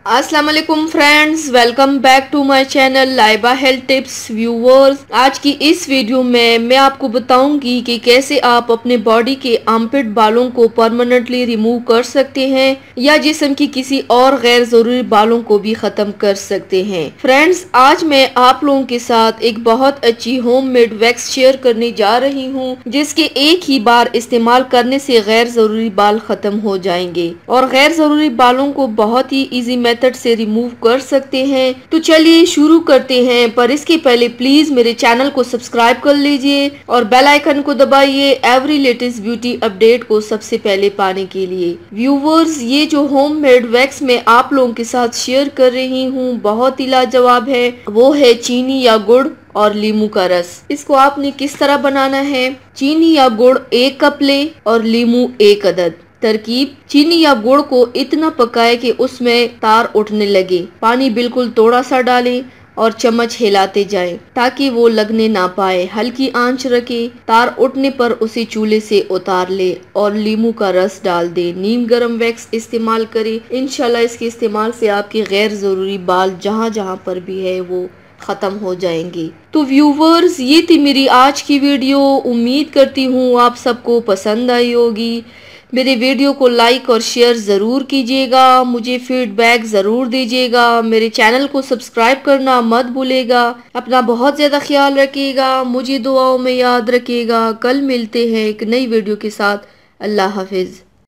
अस्सलाम वालेकुम friends, welcome back to my channel Laiba health tips. Viewers, आज की इस वीडियो में मैं आपको बताऊंगी कि कैसे आप अपने बॉडी के आर्मपिट बालों को परमानेंटली रिमूव कर सकते हैं या जिस्म की किसी और गैर जरूरी बालों को भी खत्म कर सकते हैं। फ्रेंड्स, आज मैं आप लोगों के साथ एक बहुत अच्छी होममेड वैक्स शेयर करने जा रही हूँ, जिसके एक ही बार इस्तेमाल करने से गैर जरूरी बाल खत्म हो जाएंगे और गैर जरूरी बालों को बहुत ही इजी मेथड से रिमूव कर सकते हैं। तो चलिए शुरू करते हैं, पर इसके पहले प्लीज मेरे चैनल को सब्सक्राइब कर लीजिए और बेल आइकन को दबाइए एवरी लेटेस्ट ब्यूटी अपडेट को सबसे पहले पाने के लिए। व्यूवर्स, ये जो होममेड वैक्स मैं आप लोगों के साथ शेयर कर रही हूँ बहुत ही लाजवाब है। वो है चीनी या गुड़ और लीमू का रस। इसको आपने किस तरह बनाना है? चीनी या गुड़ 1 कप ले और लीमू 1 अदद। तरकीब: चीनी या गुड़ को इतना पकाए कि उसमें तार उठने लगे। पानी बिल्कुल थोड़ा सा डालें और चम्मच हिलाते जाएं ताकि वो लगने ना पाए। हल्की आंच रखें। तार उठने पर उसे चूल्हे से उतार ले और लीमू का रस डाल दे। नीम गर्म वैक्स इस्तेमाल करें। इंशाल्लाह इसके इस्तेमाल से आपके गैर जरूरी बाल जहाँ जहाँ पर भी है वो खत्म हो जाएंगे। तो व्यूवर्स, ये थी मेरी आज की वीडियो। उम्मीद करती हूँ आप सबको पसंद आई होगी। मेरे वीडियो को लाइक और शेयर ज़रूर कीजिएगा। मुझे फीडबैक ज़रूर दीजिएगा। मेरे चैनल को सब्सक्राइब करना मत भूलिएगा। अपना बहुत ज़्यादा ख्याल रखिएगा। मुझे दुआओं में याद रखिएगा। कल मिलते हैं एक नई वीडियो के साथ। अल्लाह हाफिज़।